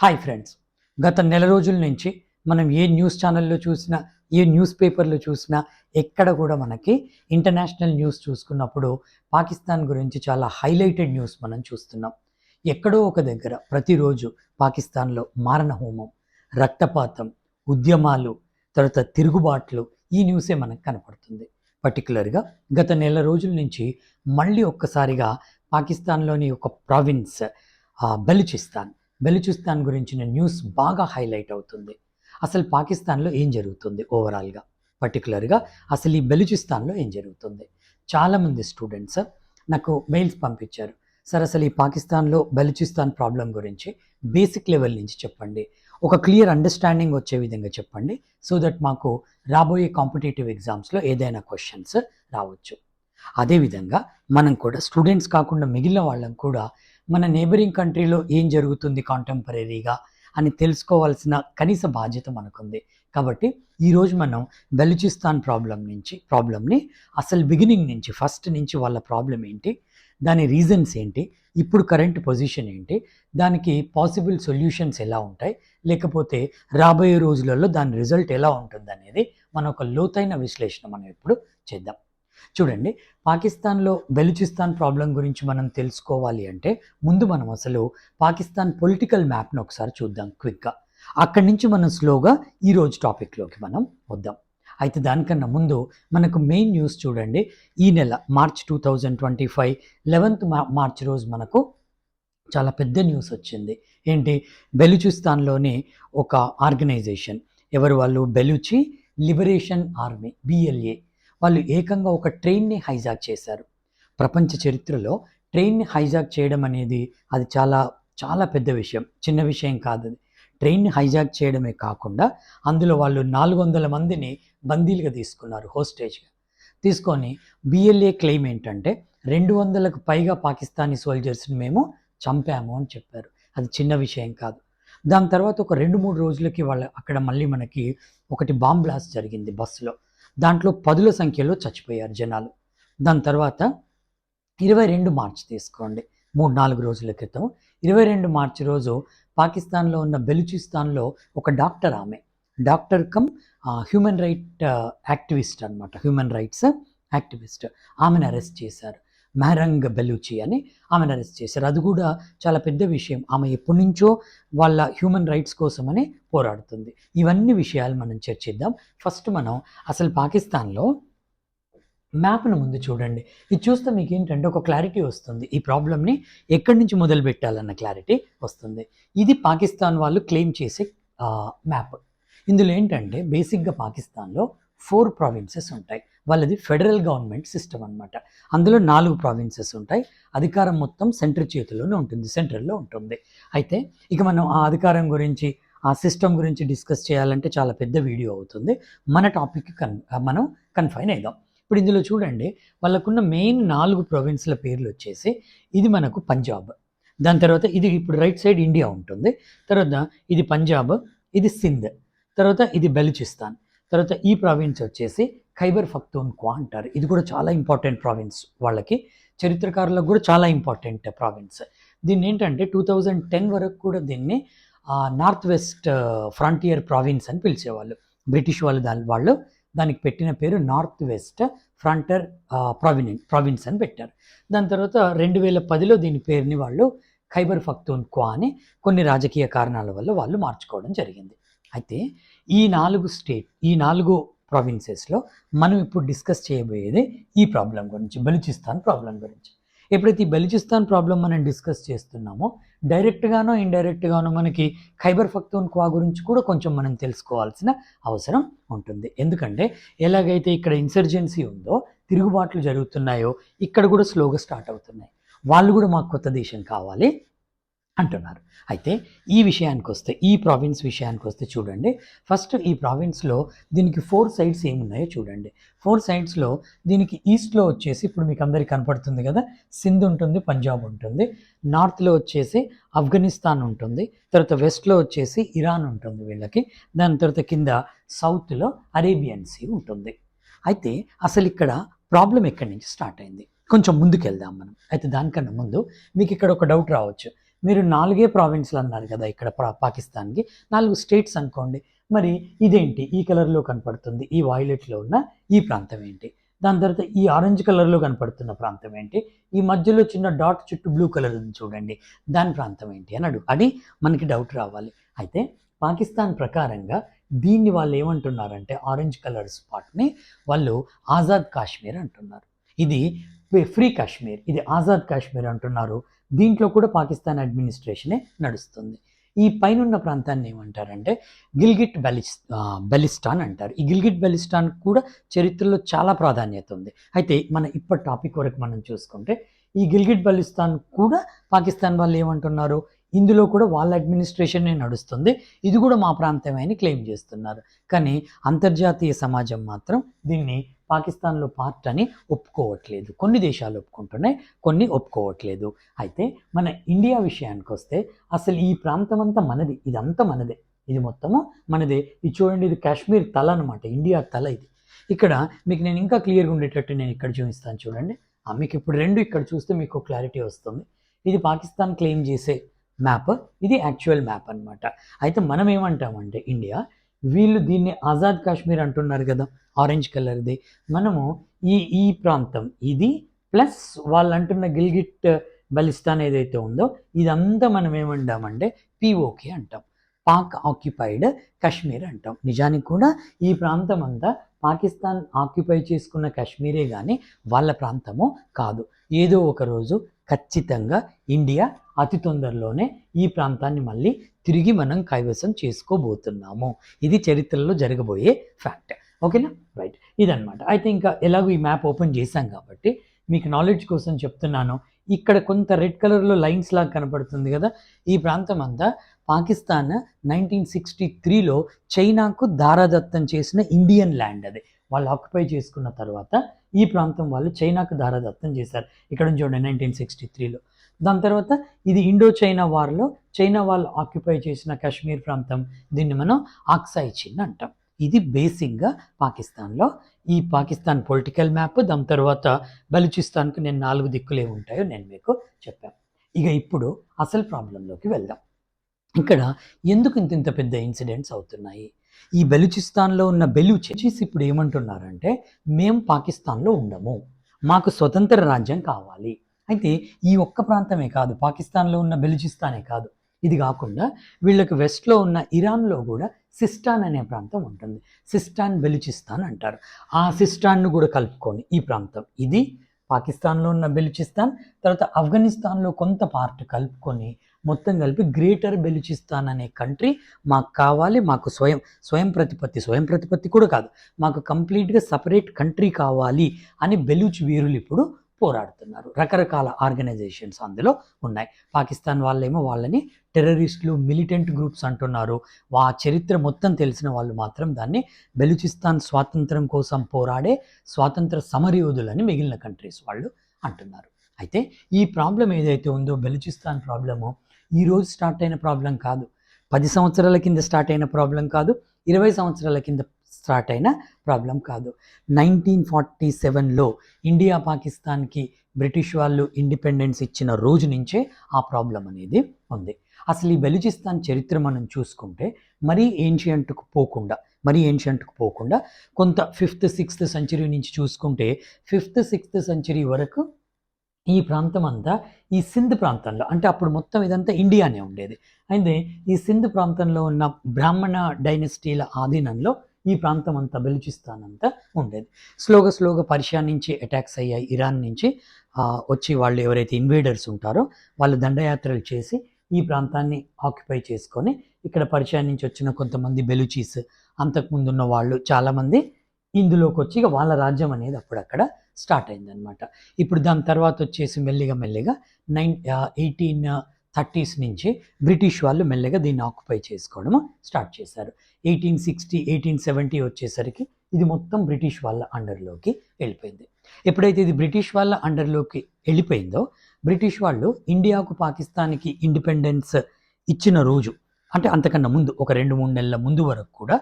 Hi friends, గత నెల రోజుల నుంచి మనం ఏ న్యూస్ ఛానల్లో చూసినా, ఏ న్యూస్ పేపర్లో చూసినా ఎక్కడ కూడా మనకి ఇంటర్నేషనల్ న్యూస్ చూసుకున్నప్పుడు పాకిస్తాన్ గురించి చాలా హైలైటెడ్ న్యూస్ మనం చూస్తున్నాం. ఎక్కడో ఒక దగ్గర ప్రతిరోజు పాకిస్తాన్లో మారణహోమం, రక్తపాతం, ఉద్యమాలు, తర్వాత తిరుగుబాట్లు, ఈ న్యూసే మనకు కనపడుతుంది. పర్టికులర్గా గత నెల రోజుల నుంచి మళ్ళీ ఒక్కసారిగా పాకిస్తాన్లోని ఒక ప్రావిన్స్ బెలూచిస్తాన్ గురించిన న్యూస్ బాగా హైలైట్ అవుతుంది. అసలు పాకిస్తాన్లో ఏం జరుగుతుంది ఓవరాల్గా, పర్టికులర్గా అసలు ఈ బెలూచిస్తాన్లో ఏం జరుగుతుంది. చాలామంది స్టూడెంట్స్ నాకు మెయిల్స్ పంపించారు, సార్ అసలు ఈ పాకిస్తాన్లో బెలూచిస్తాన్ ప్రాబ్లం గురించి బేసిక్ లెవెల్ నుంచి చెప్పండి, ఒక క్లియర్ అండర్స్టాండింగ్ వచ్చే విధంగా చెప్పండి, సో దట్ మాకు రాబోయే కాంపిటేటివ్ ఎగ్జామ్స్లో ఏదైనా క్వశ్చన్స్ రావచ్చు. అదేవిధంగా మనం కూడా స్టూడెంట్స్ కాకుండా మిగిలిన వాళ్ళం కూడా మన నేబరింగ్ కంట్రీలో ఏం జరుగుతుంది కాంటెంపరీగా అని తెలుసుకోవాల్సిన కనీస బాధ్యత మనకుంది. కాబట్టి ఈరోజు మనం బెలూచిస్తాన్ ప్రాబ్లమ్ని అసలు బిగినింగ్ నుంచి, ఫస్ట్ నుంచి వాళ్ళ ప్రాబ్లం ఏంటి, దాని రీజన్స్ ఏంటి, ఇప్పుడు కరెంట్ పొజిషన్ ఏంటి, దానికి పాసిబుల్ సొల్యూషన్స్ ఎలా ఉంటాయి, లేకపోతే రాబోయే రోజులలో దాని రిజల్ట్ ఎలా ఉంటుంది అనేది మనం ఒక లోతైన విశ్లేషణ మనం ఇప్పుడు చేద్దాం. చూడండి, పాకిస్తాన్లో బెలూచిస్తాన్ ప్రాబ్లం గురించి మనం తెలుసుకోవాలి అంటే ముందు మనం అసలు పాకిస్తాన్ పొలిటికల్ మ్యాప్ను ఒకసారి చూద్దాం క్విక్గా. అక్కడి నుంచి మనం స్లోగా ఈరోజు టాపిక్లోకి మనం వద్దాం. అయితే దానికన్నా ముందు మనకు మెయిన్ న్యూస్ చూడండి. ఈ నెల మార్చ్ 2025 11th మార్చ్ రోజు మనకు చాలా పెద్ద న్యూస్ వచ్చింది. ఏంటి? బెలూచిస్తాన్లోని ఒక ఆర్గనైజేషన్, ఎవరు వాళ్ళు, బెలూచి లిబరేషన్ ఆర్మీ, BLA, వాళ్ళు ఏకంగా ఒక ట్రైన్ని హైజాక్ చేశారు. ప్రపంచ చరిత్రలో ట్రైన్ని హైజాక్ చేయడం అనేది అది చాలా చాలా పెద్ద విషయం, చిన్న విషయం కాదు. అది ట్రైన్ని హైజాక్ చేయడమే కాకుండా అందులో వాళ్ళు 400 మందిని బందీలుగా తీసుకున్నారు, హోస్టేజ్గా తీసుకొని. BLA క్లెయిమ్ ఏంటంటే 200లకు పైగా పాకిస్తానీ సోల్జర్స్ని మేము చంపాము అని చెప్పారు. అది చిన్న విషయం కాదు. దాని తర్వాత ఒక 2-3 రోజులకి అక్కడ మళ్ళీ మనకి ఒకటి బాంబ్ బ్లాస్ట్ జరిగింది బస్సులో. దాంట్లో 10ల సంఖ్యలో చచ్చిపోయారు జనాలు. దాని తర్వాత 22 మార్చి తీసుకోండి, 3-4 రోజుల క్రితం 22 మార్చి రోజు పాకిస్తాన్లో ఉన్న బెలూచిస్తాన్లో ఒక డాక్టర్, ఆమె డాక్టర్ కమ్ హ్యూమన్ యాక్టివిస్ట్ అనమాట, హ్యూమన్ రైట్స్ యాక్టివిస్ట్, ఆమెను అరెస్ట్ చేశారు. మెహరంగ్ బెలూచి అని ఆమెను అరెస్ట్ చేశారు. అది కూడా చాలా పెద్ద విషయం. ఆమె ఎప్పటి నుంచో వాళ్ళ హ్యూమన్ రైట్స్ కోసమని పోరాడుతుంది. ఇవన్నీ విషయాలు మనం చర్చిద్దాం. ఫస్ట్ మనం అసలు పాకిస్తాన్లో మ్యాప్ను ముందు చూడండి. ఇది చూస్తే మీకు ఏంటంటే ఒక క్లారిటీ వస్తుంది, ఈ ప్రాబ్లమ్ని ఎక్కడి నుంచి మొదలు పెట్టాలన్న క్లారిటీ వస్తుంది. ఇది పాకిస్తాన్ వాళ్ళు క్లెయిమ్ చేసే మ్యాప్. ఇందులో ఏంటంటే బేసిక్గా పాకిస్తాన్లో 4 ప్రావిన్సెస్ ఉంటాయి. వాళ్ళది ఫెడరల్ గవర్నమెంట్ సిస్టమ్ అనమాట. అందులో 4 ప్రావిన్సెస్ ఉంటాయి. అధికారం మొత్తం సెంటర్ చేతిలోనే ఉంటుంది, సెంట్రల్లో ఉంటుంది. అయితే ఇక మనం ఆ అధికారం గురించి, ఆ సిస్టమ్ గురించి డిస్కస్ చేయాలంటే చాలా పెద్ద వీడియో అవుతుంది. మన టాపిక్కి మనం కన్ఫైన్ అయిదాం. ఇప్పుడు ఇందులో చూడండి, వాళ్ళకున్న మెయిన్ 4 ప్రావిన్స్ల పేర్లు వచ్చేసి, ఇది మనకు పంజాబ్, దాని తర్వాత ఇది ఇప్పుడు రైట్ సైడ్ ఇండియా ఉంటుంది, తర్వాత ఇది పంజాబ్, ఇది సింధ్, తర్వాత ఇది బెలూచిస్తాన్, తర్వాత ఈ ప్రావిన్స్ వచ్చేసి ఖైబర్ పఖ్తూన్ఖ్వా అంటారు. ఇది కూడా చాలా ఇంపార్టెంట్ ప్రావిన్స్, వాళ్ళకి చరిత్రకారులకు కూడా చాలా ఇంపార్టెంట్ ప్రావిన్స్. దీన్ని ఏంటంటే 2010 వరకు కూడా దీన్ని నార్త్ వెస్ట్ ఫ్రంటియర్ ప్రావిన్స్ అని పిలిచేవాళ్ళు. బ్రిటిష్ వాళ్ళు దానికి పెట్టిన పేరు నార్త్ వెస్ట్ ఫ్రంటియర్ ప్రావిన్స్ అని పెట్టారు. దాని తర్వాత 2010లో దీని పేరుని వాళ్ళు ఖైబర్ పఖ్తూన్ఖ్వా అని కొన్ని రాజకీయ కారణాల వల్ల వాళ్ళు మార్చుకోవడం జరిగింది. అయితే ఈ 4 ప్రావిన్సెస్లో మనం ఇప్పుడు డిస్కస్ చేయబోయేది ఈ ప్రాబ్లం గురించి, బెలూచిస్తాన్ ప్రాబ్లం గురించి. ఎప్పుడైతే ఈ బెలూచిస్తాన్ ప్రాబ్లం మనం డిస్కస్ చేస్తున్నామో డైరెక్ట్గానో ఇండైరెక్ట్గానో మనకి ఖైబర్ పఖ్తూన్ఖ్వా గురించి కూడా కొంచెం మనం తెలుసుకోవాల్సిన అవసరం ఉంటుంది. ఎందుకంటే ఎలాగైతే ఇక్కడ ఇన్సర్జెన్సీ ఉందో, తిరుగుబాట్లు జరుగుతున్నాయో, ఇక్కడ కూడా స్లోగా స్టార్ట్ అవుతున్నాయి. వాళ్ళు కూడా మాకు కొత్త దేశం కావాలి అంటున్నారు. అయితే ఈ విషయానికి వస్తే, ఈ ప్రావిన్స్ విషయానికి వస్తే చూడండి, ఫస్ట్ ఈ ప్రావిన్స్లో దీనికి 4 సైడ్స్ ఏమున్నాయో చూడండి. 4 సైడ్స్లో దీనికి ఈస్ట్లో వచ్చేసి ఇప్పుడు మీకు అందరికీ కనపడుతుంది కదా, సింధ్ ఉంటుంది, పంజాబ్ ఉంటుంది, నార్త్లో వచ్చేసి ఆఫ్ఘనిస్తాన్ ఉంటుంది, తర్వాత వెస్ట్లో వచ్చేసి ఇరాన్ ఉంటుంది వీళ్ళకి, దాని తర్వాత కింద సౌత్లో అరేబియన్ సీ ఉంటుంది. అయితే అసలు ఇక్కడ ప్రాబ్లం ఎక్కడి నుంచి స్టార్ట్ అయింది, కొంచెం ముందుకు వెళ్దాం మనం. అయితే దానికన్నా ముందు మీకు ఇక్కడ ఒక డౌట్ రావచ్చు, మీరు 4 ప్రావిన్స్‌లు అన్నారు కదా! ఇక్కడ పాకిస్తాన్‌కి 4 స్టేట్స్ అనుకోండి. మరి ఇదేంటి? ఈ కలర్‌లో కనపడుతుంది. ఈ వాయిలెట్‌లో ఉన్న ఈ ప్రాంతం ఏంటి? దాని తర్వాత ఈ ఆరెంజ్ కలర్‌లో కనపడుతున్న ప్రాంతం ఏంటి? ఈ మధ్యలో చిన్న డాట్ చుట్టూ బ్లూ కలర్ ఉంది చూడండి. దాని ప్రాంతం ఏంటి అని అది మనకి డౌట్ రావాలి. అయితే పాకిస్తాన్ ప్రకారంగా దీన్ని వాళ్ళు ఏమంటున్నారంటే ఆరెంజ్ కలర్ స్పాట్‌ని వాళ్ళు ఆజాద్ కాశ్మీర్ అంటున్నారు. ఇది ఫ్రీ కాశ్మీర్. ఇది ఆజాద్ కాశ్మీర్ అంటున్నారు. దీంట్లో కూడా పాకిస్తాన్ అడ్మినిస్ట్రేషనే నడుస్తుంది. ఈ పైనున్న ప్రాంతాన్ని ఏమంటారంటే బెలిస్టాన్ అంటారు. ఈ గిల్గిట్ బెలిస్టాన్ కూడా చరిత్రలో చాలా ప్రాధాన్యత ఉంది. అయితే మన ఇప్పటి టాపిక్ వరకు మనం చూసుకుంటే ఈ గిల్గిట్ బెలిస్తాన్ కూడా పాకిస్తాన్ వాళ్ళు ఏమంటున్నారు, ఇందులో కూడా వాళ్ళ అడ్మినిస్ట్రేషనే నడుస్తుంది, ఇది కూడా మా ప్రాంతమే అని క్లెయిమ్ చేస్తున్నారు. కానీ అంతర్జాతీయ సమాజం మాత్రం దీన్ని పాకిస్తాన్లో పార్ట్ అని ఒప్పుకోవట్లేదు. కొన్ని దేశాలు ఒప్పుకుంటున్నాయి, కొన్ని ఒప్పుకోవట్లేదు. అయితే మన ఇండియా విషయానికి వస్తే అసలు ఈ ప్రాంతం అంతా మనది, ఇదంతా మనదే, ఇది మొత్తము మనదే. ఇది చూడండి, ఇది కాశ్మీర్ తల అనమాట, ఇండియా తల ఇది. ఇక్కడ మీకు నేను ఇంకా క్లియర్గా ఉండేటట్టు నేను ఇక్కడ చూపిస్తాను చూడండి. మీకు ఇప్పుడు రెండు ఇక్కడ చూస్తే మీకు క్లారిటీ వస్తుంది. ఇది పాకిస్తాన్ క్లెయిమ్ చేసే మ్యాప్, ఇది యాక్చువల్ మ్యాప్ అనమాట. అయితే మనం ఏమంటామంటే ఇండియా, వీళ్ళు దీన్ని ఆజాద్ కాశ్మీర్ అంటున్నారు కదా ఆరెంజ్ కలర్ది, మనము ఈ ప్రాంతం ఇది ప్లస్ వాళ్ళు అంటున్న గిల్గిట్ బలిస్తాన్ ఏదైతే ఉందో ఇదంతా మనం ఏమంటామంటే పిఓకే అంటాం, పాక్ ఆక్యుపైడ్ కాశ్మీర్ అంటాం. నిజానికి కూడా ఈ ప్రాంతం అంతా పాకిస్తాన్ ఆక్యుపై చేసుకున్న కాశ్మీరే కానీ వాళ్ళ ప్రాంతము కాదు. ఏదో ఒక రోజు ఖచ్చితంగా ఇండియా అతి తొందరలోనే ఈ ప్రాంతాన్ని మళ్ళీ తిరిగి మనం కైవసం చేసుకోబోతున్నాము. ఇది చరిత్రలో జరగబోయే ఫ్యాక్ట్. ఓకేనా, రైట్, ఇదనమాట. అయితే ఇంకా ఎలాగో ఈ మ్యాప్ ఓపెన్ చేశాం కాబట్టి మీకు నాలెడ్జ్ కోసం చెప్తున్నాను. ఇక్కడ కొంత రెడ్ కలర్లో లైన్స్ లాగా కనపడుతుంది కదా, ఈ ప్రాంతం అంతా పాకిస్తాన్ 1963లో చైనాకు దారాదత్తం చేసిన ఇండియన్ ల్యాండ్. అది వాళ్ళు ఆక్యుపై చేసుకున్న తర్వాత ఈ ప్రాంతం వాళ్ళు చైనాకు దారాదత్తం చేశారు. ఇక్కడ చూడండి 1963లో. దాని తర్వాత ఇది ఇండో చైనా వార్లో చైనా వాళ్ళు ఆక్యుపై చేసిన కాశ్మీర్ ప్రాంతం, దీన్ని మనం ఆక్సాయ్ చిన్ అంటాం. ఇది బేసిక్గా పాకిస్తాన్లో ఈ పాకిస్తాన్ పొలిటికల్ మ్యాప్. దాని తర్వాత బలూచిస్తాన్కి నేను 4 దిక్కులే ఉంటాయో నేను మీకు చెప్పాను. ఇక ఇప్పుడు అసలు ప్రాబ్లంలోకి వెళ్దాం. ఇక్కడ ఎందుకు ఇంత పెద్ద ఇన్సిడెంట్స్ అవుతున్నాయి? ఈ బలూచిస్తాన్లో ఉన్న బెలూచీస్ ఇప్పుడు ఏమంటున్నారంటే మేము పాకిస్తాన్లో ఉండము, మాకు స్వతంత్ర రాజ్యం కావాలి. అయితే ఈ ఒక్క ప్రాంతమే కాదు, పాకిస్తాన్లో ఉన్న బెలూచిస్తానే కాదు, ఇది కాకుండా వీళ్ళకి వెస్ట్లో ఉన్న ఇరాన్లో కూడా సిస్టాన్ అనే ప్రాంతం ఉంటుంది. సిస్టాన్ బెలూచిస్తాన్ అంటారు. ఆ సిస్టాన్ను కూడా కలుపుకొని ఈ ప్రాంతం, ఇది పాకిస్తాన్లో ఉన్న బెలూచిస్తాన్, తర్వాత ఆఫ్ఘనిస్తాన్లో కొంత పార్ట్ కలుపుకొని మొత్తం కలిపి గ్రేటర్ బెలూచిస్తాన్ అనే కంట్రీ మాకు కావాలి, మాకు స్వయం ప్రతిపత్తి కూడా కాదు, మాకు కంప్లీట్గా సపరేట్ కంట్రీ కావాలి అని బెలూచ్ వీరులు ఇప్పుడు పోరాడుతున్నారు. రకరకాల ఆర్గనైజేషన్స్ అందులో ఉన్నాయి. పాకిస్తాన్ వాళ్ళేమో వాళ్ళని టెర్రరిస్టులు, మిలిటెంట్ గ్రూప్స్ అంటున్నారు. చరిత్ర మొత్తం తెలిసిన వాళ్ళు మాత్రం దాన్ని బెలూచిస్తాన్ స్వాతంత్రం కోసం పోరాడే స్వాతంత్ర సమరయోధులని మిగిలిన కంట్రీస్ వాళ్ళు అంటున్నారు. అయితే ఈ ప్రాబ్లం ఏదైతే ఉందో బెలూచిస్తాన్ ప్రాబ్లము ఈరోజు స్టార్ట్ అయిన ప్రాబ్లం కాదు, 10 సంవత్సరాల కింద స్టార్ట్ అయిన ప్రాబ్లం కాదు, 20 సంవత్సరాల కింద స్టార్ట్ అయిన ప్రాబ్లం కాదు. 1947లో ఇండియా పాకిస్తాన్కి బ్రిటిష్ వాళ్ళు ఇండిపెండెన్స్ ఇచ్చిన రోజు నుంచే ఆ ప్రాబ్లం అనేది ఉంది. అసలు ఈ బెలూచిస్తాన్ చరిత్ర మనం చూసుకుంటే మరీ ఏన్షియంట్కు పోకుండా కొంత 5th 6th సెంచరీ నుంచి చూసుకుంటే 5th 6th సెంచరీ వరకు ఈ ప్రాంతం అంతా ఈ సింధ్ ప్రాంతంలో, అంటే అప్పుడు మొత్తం ఇదంతా ఇండియానే ఉండేది. అయితే ఈ సింధ్ ప్రాంతంలో ఉన్న బ్రాహ్మణ డైనెస్టీల ఆధీనంలో ఈ ప్రాంతం అంతా బెలూచిస్తాన్ అంతా ఉండేది. స్లోగా పర్షియా నుంచి అటాక్స్ అయ్యాయి, ఇరాన్ నుంచి వచ్చి వాళ్ళు ఎవరైతే ఇన్వేడర్స్ ఉంటారో వాళ్ళు దండయాత్రలు చేసి ఈ ప్రాంతాన్ని ఆక్యుపై చేసుకొని ఇక్కడ పర్షియా నుంచి వచ్చిన కొంతమంది బెలూచీస్, అంతకుముందు ఉన్న వాళ్ళు చాలామంది ఇందులోకి వచ్చి ఇక వాళ్ళ రాజ్యం అనేది అప్పుడక్కడ స్టార్ట్ అయిందనమాట. ఇప్పుడు దాని తర్వాత వచ్చేసి మెల్లిగా 1830s నుంచి బ్రిటిష్ వాళ్ళు మెల్లగా దీన్ని ఆక్యుపై చేసుకోవడం స్టార్ట్ చేశారు. 1860 1870 వచ్చేసరికి ఇది మొత్తం బ్రిటిష్ వాళ్ళ అండర్లోకి వెళ్ళిపోయింది. ఎప్పుడైతే ఇది బ్రిటిష్ వాళ్ళ అండర్లోకి వెళ్ళిపోయిందో బ్రిటిష్ వాళ్ళు ఇండియాకు పాకిస్తాన్కి ఇండిపెండెన్స్ ఇచ్చిన రోజు, అంటే అంతకన్నా ముందు ఒక 2-3 నెలల ముందు వరకు కూడా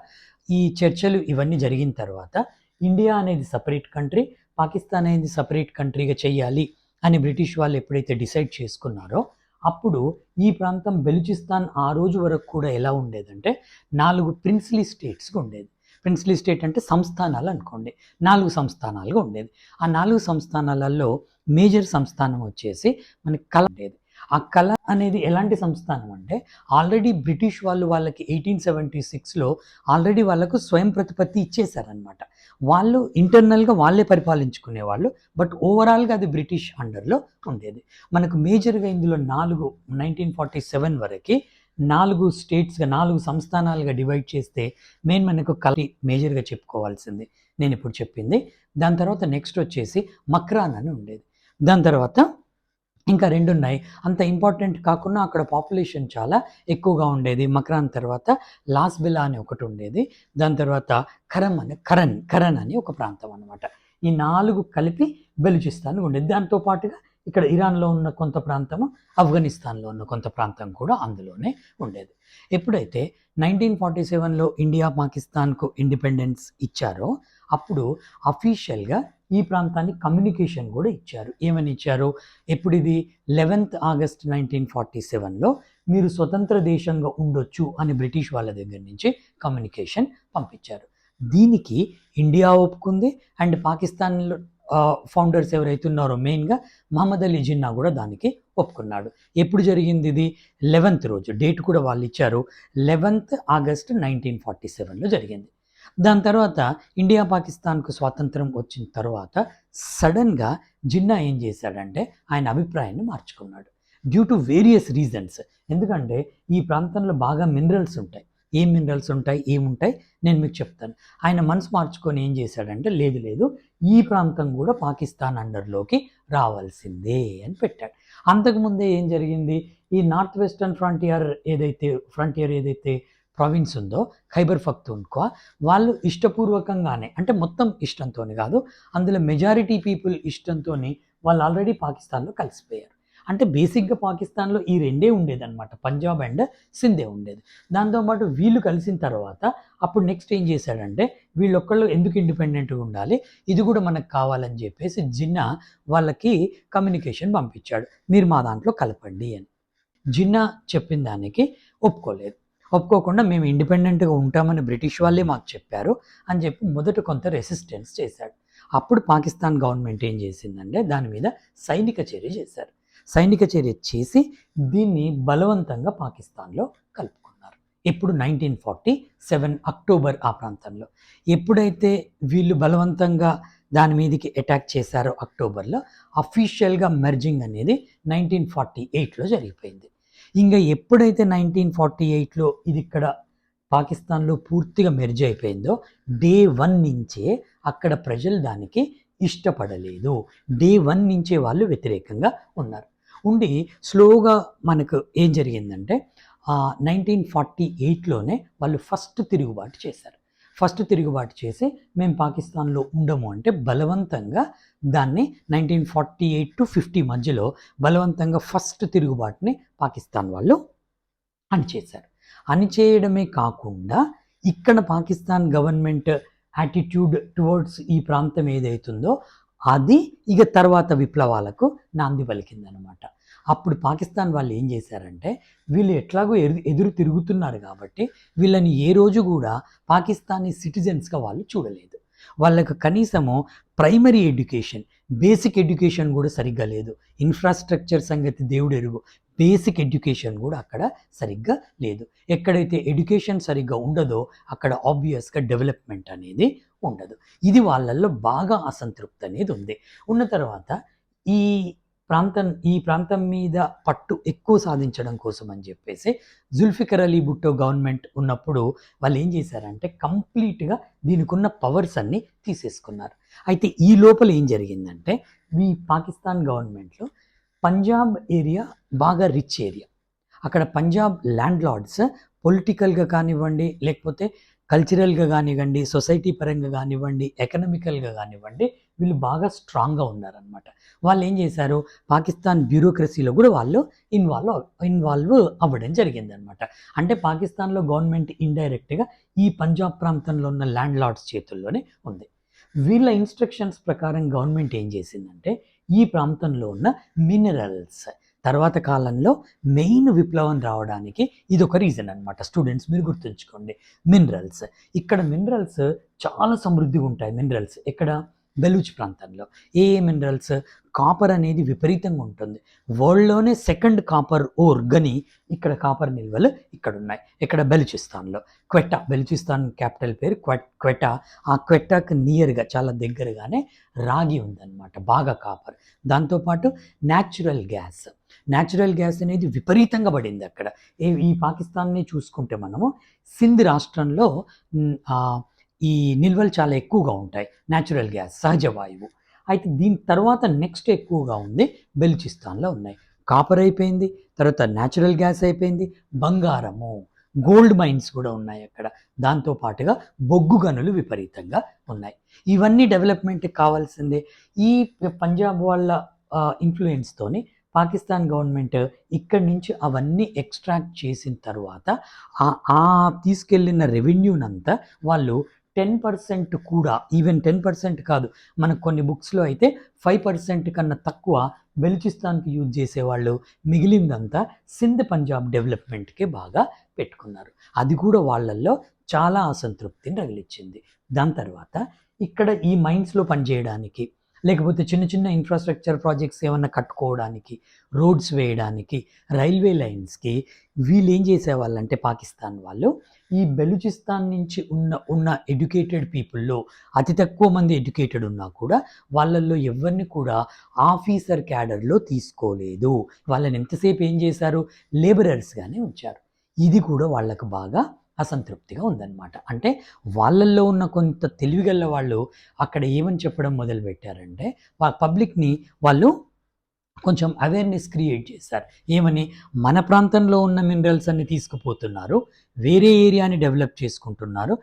ఈ చర్చలు ఇవన్నీ జరిగిన తర్వాత ఇండియా అనేది సపరేట్ కంట్రీ, పాకిస్తాన్ అనేది సపరేట్ కంట్రీగా చెయ్యాలి అని బ్రిటిష్ వాళ్ళు ఎప్పుడైతే డిసైడ్ చేసుకున్నారో అప్పుడు ఈ ప్రాంతం బెలూచిస్తాన్ ఆ రోజు వరకు కూడా ఎలా ఉండేదంటే 4 ప్రిన్స్లీ స్టేట్స్గా ఉండేది. ప్రిన్స్లీ స్టేట్ అంటే సంస్థానాలు అనుకోండి, 4 సంస్థానాలుగా ఉండేది. ఆ 4 సంస్థానాలలో మేజర్ సంస్థానం వచ్చేసి మనకి కల ఉండేది. ఆ కల అనేది ఎలాంటి సంస్థానం అంటే ఆల్రెడీ బ్రిటిష్ వాళ్ళకి 1876లో ఆల్రెడీ వాళ్ళకు స్వయం ప్రతిపత్తి ఇచ్చేశారనమాట. వాళ్ళు ఇంటర్నల్గా వాళ్ళే పరిపాలించుకునేవాళ్ళు, బట్ ఓవరాల్గా అది బ్రిటిష్ అండర్లో ఉండేది. మనకు మేజర్గా ఇందులో 1947 వరకు 4 స్టేట్స్గా 4 సంస్థానాలుగా డివైడ్ చేస్తే మెయిన్ మనకు కలి మేజర్గా చెప్పుకోవాల్సింది నేను ఇప్పుడు చెప్పింది. దాని తర్వాత నెక్స్ట్ వచ్చేసి మక్రాన్ అని ఉండేది. దాని తర్వాత ఇంకా 2 ఉన్నాయి. అంత ఇంపార్టెంట్ కాకుండా అక్కడ పాపులేషన్ చాలా ఎక్కువగా ఉండేది. మక్రాన్ తర్వాత లాస్బెలా అని ఒకటి ఉండేది. దాని తర్వాత కరన్ అని ఒక ప్రాంతం అనమాట. ఈ 4 కలిపి బెలూచిస్తాన్ ఉండేది. దాంతో పాటుగా ఇక్కడ ఇరాన్లో ఉన్న కొంత ప్రాంతము, ఆఫ్ఘనిస్తాన్లో ఉన్న కొంత ప్రాంతం కూడా అందులోనే ఉండేది. ఎప్పుడైతే 1947లో ఇండియా పాకిస్తాన్కు ఇండిపెండెన్స్ ఇచ్చారో అప్పుడు అఫీషియల్గా ఈ ప్రాంతాన్ని కమ్యూనికేషన్ కూడా ఇచ్చారు. ఏమని ఇచ్చారు? ఎప్పుడు ఇది 11th ఆగస్ట్ 1947లో మీరు స్వతంత్ర దేశంగా ఉండొచ్చు అని బ్రిటిష్ వాళ్ళ దగ్గర నుంచి కమ్యూనికేషన్ పంపించారు. దీనికి ఇండియా ఒప్పుకుంది అండ్ పాకిస్తాన్లో ఫౌండర్స్ ఎవరైతే ఉన్నారో మెయిన్గా మహమ్మద్ అలీ జిన్నా కూడా దానికి ఒప్పుకున్నాడు. ఎప్పుడు జరిగింది ఇది? 11th రోజు, డేట్ కూడా వాళ్ళు ఇచ్చారు, 11th ఆగస్ట్ 1947లో జరిగింది. దాని తర్వాత ఇండియా పాకిస్తాన్కు స్వాతంత్రం వచ్చిన తర్వాత సడన్గా జిన్నా ఏం చేశాడంటే ఆయన అభిప్రాయాన్ని మార్చుకున్నాడు డ్యూ టు వేరియస్ రీజన్స్. ఎందుకంటే ఈ ప్రాంతంలో బాగా మినరల్స్ ఉంటాయి. ఏం మినరల్స్ ఉంటాయి, ఏముంటాయి నేను మీకు చెప్తాను. ఆయన మనసు మార్చుకొని ఏం చేశాడంటే లేదు ఈ ప్రాంతం కూడా పాకిస్తాన్ అండర్లోకి రావాల్సిందే అని పెట్టాడు. అంతకుముందే ఏం జరిగింది, ఈ నార్త్ వెస్టర్న్ ఫ్రంటియర్ ఏదైతే ప్రావిన్స్ ఉందో ఖైబర్ పఖ్తూన్ఖ్వా, వాళ్ళు ఇష్టపూర్వకంగానే, అంటే మొత్తం ఇష్టంతోని కాదు, అందులో మెజారిటీ పీపుల్ ఇష్టంతోని వాళ్ళు ఆల్రెడీ పాకిస్తాన్లో కలిసిపోయారు. అంటే బేసిక్గా పాకిస్తాన్లో ఈ రెండే ఉండేదన్నమాట, పంజాబ్ అండ్ సింధే ఉండేది. దాంతోపాటు వీళ్ళు కలిసిన తర్వాత అప్పుడు నెక్స్ట్ ఏం చేశాడంటే వీళ్ళొక్కళ్ళు ఎందుకు ఇండిపెండెంట్గా ఉండాలి, ఇది కూడా మనకు కావాలని చెప్పేసి జిన్నా వాళ్ళకి కమ్యూనికేషన్ పంపించాడు, మీరు మా దాంట్లో కలపండి అని. జిన్నా చెప్పిన దానికి ఒప్పుకోకుండా మేము ఇండిపెండెంట్గా ఉంటామని బ్రిటిష్ వాళ్ళే మాకు చెప్పారు అని చెప్పి మొదట కొంత రెసిస్టెన్స్ చేశాడు. అప్పుడు పాకిస్తాన్ గవర్నమెంట్ ఏం చేసిందంటే దాని మీద సైనిక చర్య చేశారు. సైనిక చర్య చేసి దీన్ని బలవంతంగా పాకిస్తాన్లో కలుపుకున్నారు. ఇప్పుడు 1947 అక్టోబర్ ఆ ప్రాంతంలో ఎప్పుడైతే వీళ్ళు బలవంతంగా దాని మీదకి అటాక్ చేశారో అక్టోబర్లో, అఫీషియల్గా మెర్జింగ్ అనేది 1948లో జరిగిపోయింది. ఇంకా ఎప్పుడైతే 1948లో ఇది ఇక్కడ పాకిస్తాన్లో పూర్తిగా మెర్జ్ అయిపోయిందో డే 1 నుంచే అక్కడ ప్రజలు దానికి ఇష్టపడలేదు. డే 1 నుంచే వాళ్ళు వ్యతిరేకంగా ఉండి స్లోగా మనకు ఏం జరిగిందంటే 1948లోనే వాళ్ళు ఫస్ట్ తిరుగుబాటు చేసి మేము పాకిస్తాన్లో ఉండము అంటే బలవంతంగా దాన్ని 1948 to 50 మధ్యలో బలవంతంగా ఫస్ట్ తిరుగుబాటుని పాకిస్తాన్ వాళ్ళు అణిచేయడమే కాకుండా ఇక్కడ పాకిస్తాన్ గవర్నమెంట్ యాటిట్యూడ్ టువర్డ్స్ ఈ ప్రాంతం ఏదైతుందో అది ఇక తర్వాత విప్లవాలకు నాంది పలికిందనమాట. అప్పుడు పాకిస్తాన్ వాళ్ళు ఏం చేశారంటే వీళ్ళు ఎట్లాగో ఎదురు తిరుగుతున్నారు కాబట్టి వీళ్ళని ఏ రోజు కూడా పాకిస్తానీ సిటిజన్స్గా వాళ్ళు చూడలేదు. వాళ్ళకు కనీసము ప్రైమరీ ఎడ్యుకేషన్, బేసిక్ ఎడ్యుకేషన్ కూడా సరిగ్గా లేదు. ఇన్ఫ్రాస్ట్రక్చర్ సంగతి దేవుడు ఎరుగు, బేసిక్ ఎడ్యుకేషన్ కూడా అక్కడ సరిగ్గా లేదు. ఎక్కడైతే ఎడ్యుకేషన్ సరిగ్గా ఉండదో అక్కడ ఆబ్వియస్గా డెవలప్మెంట్ అనేది ఉండదు. ఇది వాళ్ళల్లో బాగా అసంతృప్తి అనేది ఉన్న తర్వాత ఈ ప్రాంతం మీద పట్టు ఎక్కువ సాధించడం కోసం అని చెప్పేసి జుల్ఫికర్ అలీ భుట్టో గవర్నమెంట్ ఉన్నప్పుడు వాళ్ళు ఏం చేశారంటే కంప్లీట్గా దీనికి ఉన్న పవర్స్ అన్నీ తీసేసుకున్నారు. అయితే ఈ లోపల ఏం జరిగిందంటే ఈ పాకిస్తాన్ గవర్నమెంట్లో పంజాబ్ ఏరియా బాగా రిచ్ ఏరియా. అక్కడ పంజాబ్ ల్యాండ్ లార్డ్స్ పొలిటికల్గా కానివ్వండి, లేకపోతే కల్చరల్గా కానివ్వండి, సొసైటీ పరంగా కానివ్వండి, ఎకనామికల్గా కానివ్వండి, వీళ్ళు బాగా స్ట్రాంగ్గా ఉన్నారనమాట. వాళ్ళు ఏం చేశారు, పాకిస్తాన్ బ్యూరోక్రసీలో కూడా వాళ్ళు ఇన్వాల్వ్ అవ్వడం జరిగిందనమాట. అంటే పాకిస్తాన్లో గవర్నమెంట్ ఇండైరెక్ట్గా ఈ పంజాబ్ ప్రాంతంలో ఉన్న ల్యాండ్ లార్డ్స్ చేతుల్లోనే ఉంది. వీళ్ళ ఇన్స్ట్రక్షన్స్ ప్రకారం గవర్నమెంట్ ఏం చేసిందంటే ఈ ప్రాంతంలో ఉన్న మినరల్స్, తర్వాత కాలంలో మెయిన్ విప్లవం రావడానికి ఇదొక రీజన్ అనమాట. స్టూడెంట్స్ మీరు గుర్తుంచుకోండి. మినరల్స్, ఇక్కడ మినరల్స్ చాలా సమృద్ధిగా ఉంటాయి. మినరల్స్ ఎక్కడ? బెలూచ్ ప్రాంతంలో. ఏ ఏ మినరల్స్? కాపర్ అనేది విపరీతంగా ఉంటుంది. వరల్డ్లోనే సెకండ్ కాపర్ ఓర్ గని ఇక్కడ కాపర్ నిల్వలు ఇక్కడ ఉన్నాయి. ఇక్కడ బెలూచిస్తాన్లో. క్వెట్టా, బెలూచిస్తాన్ క్యాపిటల్ పేరు క్వెట్టా. ఆ క్వెట్టాకు నియర్గా, చాలా దగ్గరగానే రాగి ఉందన్నమాట, బాగా కాపర్. దాంతోపాటు న్యాచురల్ గ్యాస్, న్యాచురల్ గ్యాస్ అనేది విపరీతంగా పడింది అక్కడ. ఈ పాకిస్తాన్ని చూసుకుంటే మనము సింధ్ రాష్ట్రంలో ఈ నిల్వలు చాలా ఎక్కువగా ఉంటాయి, న్యాచురల్ గ్యాస్, సహజ వాయువు. అయితే దీని తర్వాత నెక్స్ట్ ఎక్కువగా ఉంది బెలూచిస్తాన్లో ఉన్నాయి. కాపర్ అయిపోయింది, తర్వాత న్యాచురల్ గ్యాస్ అయిపోయింది, బంగారము, గోల్డ్ మైన్స్ కూడా ఉన్నాయి అక్కడ. దాంతోపాటుగా బొగ్గు గనులు విపరీతంగా ఉన్నాయి. ఇవన్నీ డెవలప్మెంట్కి కావాల్సిందే. ఈ పంజాబ్ వాళ్ళ ఇన్ఫ్లుయెన్స్తోని పాకిస్తాన్ గవర్నమెంట్ ఇక్కడి నుంచి అవన్నీ ఎక్స్ట్రాక్ట్ చేసిన తర్వాత ఆ తీసుకెళ్ళిన రెవెన్యూనంతా వాళ్ళు 10% కూడా, ఈవెన్ 10% కాదు, మనకు కొన్ని బుక్స్లో అయితే 5% కన్నా తక్కువ బెలూచిస్తాన్కి యూజ్ చేసేవాళ్ళు. మిగిలిందంతా సింధ్ పంజాబ్ డెవలప్మెంట్కే బాగా పెట్టుకున్నారు. అది కూడా వాళ్ళల్లో చాలా అసంతృప్తిని రగిలిచ్చింది. దాని తర్వాత ఇక్కడ ఈ మైన్స్లో పనిచేయడానికి, లేకపోతే చిన్న చిన్న ఇన్ఫ్రాస్ట్రక్చర్ ప్రాజెక్ట్స్ ఏమన్నా కట్టుకోవడానికి, రోడ్స్ వేయడానికి, రైల్వే లైన్స్కి వీళ్ళు ఏం చేసేవాళ్ళంటే పాకిస్తాన్ వాళ్ళు ఈ బెలూచిస్తాన్ నుంచి ఉన్న ఎడ్యుకేటెడ్ పీపుల్లో అతి తక్కువ మంది ఎడ్యుకేటెడ్ ఉన్నా కూడా వాళ్ళల్లో ఎవరిని కూడా ఆఫీసర్ క్యాడర్లో తీసుకోలేదు. వాళ్ళని ఎంతసేపు ఏం చేశారు? లేబరర్స్గానే ఉంచారు. ఇది కూడా వాళ్ళకు బాగా అసంతృప్తిగా ఉందన్నమాట. అంటే వాళ్ళల్లో ఉన్న కొంత తెలివిగల వాళ్ళు అక్కడ ఏమని చెప్పడం మొదలుపెట్టారంటే, పబ్లిక్ని వాళ్ళు కొంచెం అవేర్నెస్ క్రియేట్ చేశారు. ఏమని? మన ప్రాంతంలో ఉన్న మినరల్స్ అన్ని తీసుకుపోతున్నారు, వేరే ఏరియాని డెవలప్ చేసుకుంటున్నారు,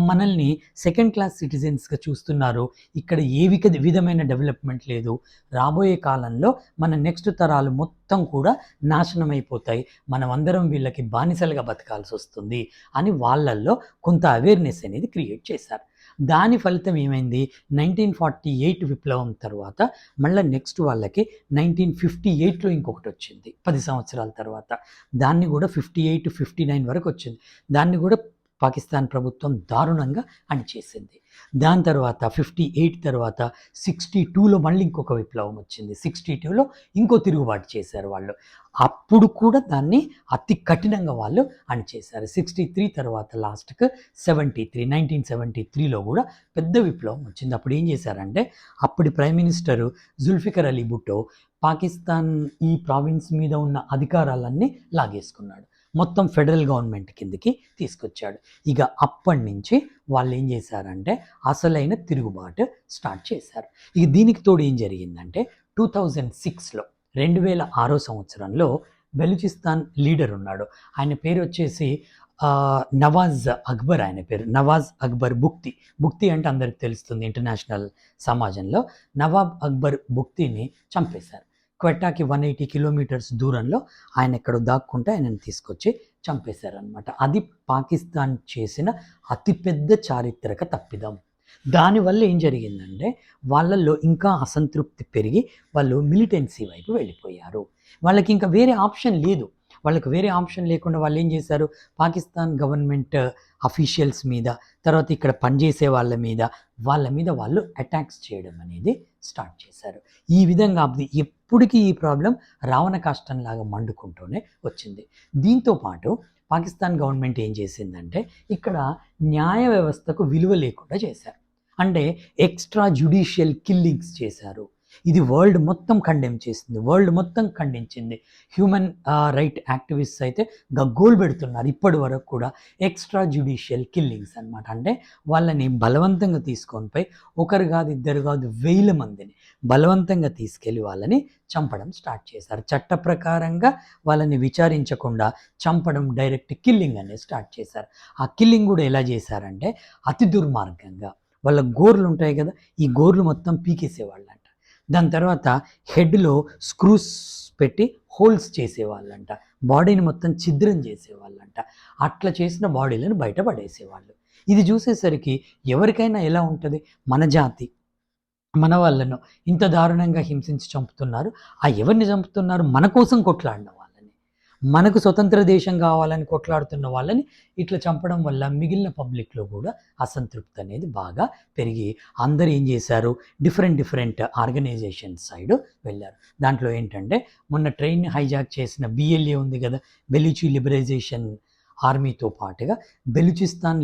మనల్ని సెకండ్ క్లాస్ సిటిజన్స్గా చూస్తున్నారు, ఇక్కడ ఏ విధమైన డెవలప్మెంట్ లేదు, రాబోయే కాలంలో మన నెక్స్ట్ తరాలు మొత్తం కూడా నాశనం అయిపోతాయి, మనం అందరం వీళ్ళకి బానిసలుగా బతకాల్సి వస్తుంది అని వాళ్ళల్లో కొంత అవేర్నెస్ అనేది క్రియేట్ చేశారు. దాని ఫలితం ఏమైంది? 1948 విప్లవం తర్వాత మళ్ళీ నెక్స్ట్ వాళ్ళకి 1958లో ఇంకొకటి వచ్చింది, 10 సంవత్సరాల తర్వాత. దాన్ని కూడా 58-59 వరకు వచ్చింది. దాన్ని కూడా పాకిస్తాన్ ప్రభుత్వం దారుణంగా అణిచేసింది. దాని తర్వాత 58 తర్వాత 62లో మళ్ళీ ఇంకొక విప్లవం వచ్చింది. 62లో ఇంకో తిరుగుబాటు చేశారు వాళ్ళు. అప్పుడు కూడా దాన్ని అతి కఠినంగా వాళ్ళు అణిచేశారు. 63 తర్వాత లాస్ట్కి 1973లో కూడా పెద్ద విప్లవం వచ్చింది. అప్పుడు ఏం చేశారంటే, అప్పటి ప్రైమ్ మినిస్టరు జుల్ఫికర్ అలీ భుట్టో పాకిస్తాన్ ఈ ప్రావిన్స్ మీద ఉన్న అధికారాలన్నీ లాగేసుకున్నాడు, మొత్తం ఫెడరల్ గవర్నమెంట్ కిందకి తీసుకొచ్చాడు. ఇక అప్పటి నుంచి వాళ్ళు ఏం చేశారంటే అసలైన తిరుగుబాటు స్టార్ట్ చేశారు. ఇక దీనికి తోడు ఏం జరిగిందంటే 2006లో 2006 సంవత్సరంలో బెలూచిస్తాన్ లీడర్ ఉన్నాడు, ఆయన పేరు వచ్చేసి నవాజ్ అక్బర్. ఆయన పేరు నవాజ్ అక్బర్ బుక్తి అంటే అందరికి తెలుస్తుంది ఇంటర్నేషనల్ సమాజంలో. నవాబ్ అక్బర్ బుక్తిని చంపేశారు. క్వెట్టాకి 180 కిలోమీటర్స్ దూరంలో ఆయన ఎక్కడో దాక్కుంటే ఆయనను తీసుకొచ్చి చంపేశారనమాట. అది పాకిస్తాన్ చేసిన అతిపెద్ద చారిత్రక తప్పిదం. దానివల్ల ఏం జరిగిందంటే వాళ్ళల్లో ఇంకా అసంతృప్తి పెరిగి వాళ్ళు మిలిటెన్సీ వైపు వెళ్ళిపోయారు. వాళ్ళకి ఇంకా వేరే ఆప్షన్ లేదు. వాళ్ళకి వేరే ఆప్షన్ లేకుండా వాళ్ళు ఏం చేశారు? పాకిస్తాన్ గవర్నమెంట్ అఫీషియల్స్ మీద, తర్వాత ఇక్కడ పనిచేసే వాళ్ళ మీద వాళ్ళు అటాక్స్ చేయడం అనేది స్టార్ట్ చేశారు. ఈ విధంగా ఎప్పటికీ ఈ ప్రాబ్లం రావణ కాష్టంలాగా మండుకుంటూనే వచ్చింది. దీంతోపాటు పాకిస్తాన్ గవర్నమెంట్ ఏం చేసిందంటే ఇక్కడ న్యాయ వ్యవస్థకు విలువ లేకుండా చేశారు. అంటే ఎక్స్ట్రా జ్యుడిషియల్ కిల్లింగ్స్ చేశారు. ఇది వరల్డ్ మొత్తం కండెమ్ చేసింది, వరల్డ్ మొత్తం ఖండించింది. హ్యూమన్ రైట్ యాక్టివిస్ట్స్ అయితే గగ్గోలు పెడుతున్నారు ఇప్పటి వరకు కూడా. ఎక్స్ట్రా జ్యుడిషియల్ కిల్లింగ్స్ అనమాట. అంటే వాళ్ళని బలవంతంగా తీసుకొని పోయి ఒకరు కాదు, ఇద్దరు కాదు, 1000 మందిని బలవంతంగా తీసుకెళ్ళి వాళ్ళని చంపడం స్టార్ట్ చేశారు. చట్ట ప్రకారంగా వాళ్ళని విచారించకుండా చంపడం, డైరెక్ట్ కిల్లింగ్ అనేది స్టార్ట్ చేశారు. ఆ కిల్లింగ్ కూడా ఎలా చేశారంటే అతి దుర్మార్గంగా. వాళ్ళ గోర్లు ఉంటాయి కదా, ఈ గోర్లు మొత్తం పీకేసేవాళ్ళంట. దాని తర్వాత హెడ్లో స్క్రూస్ పెట్టి హోల్స్ చేసేవాళ్ళంట, బాడీని మొత్తం ఛిద్రం చేసేవాళ్ళంట. అట్లా చేసిన బాడీలను బయట పడేసేవాళ్ళు. ఇది చూసేసరికి ఎవరికైనా ఎలా ఉంటుంది? మన జాతి మన వాళ్ళను ఇంత దారుణంగా హింసించి చంపుతున్నారు. ఆ ఎవరిని చంపుతున్నారు? మన కోసం కొట్లాడిన వాళ్ళని. మనకు స్వతంత్ర దేశం కావాలని కొట్లాడుతున్న వాళ్ళని ఇట్లా చంపడం వల్ల మిగిలిన పబ్లిక్‌లో కూడా అసంతృప్తి అనేది బాగా పెరిగి అందరూ ఏం చేశారు? డిఫరెంట్ ఆర్గనైజేషన్స్ సైడ్ వెళ్లారు. దాంట్లో ఏంటంటే మొన్న ట్రైన్‌ని హైజాక్ చేసిన BLA ఉంది కదా! బెలూచి లిబరైజేషన్ ఆర్మీతో పాటుగా బెలూచిస్తాన్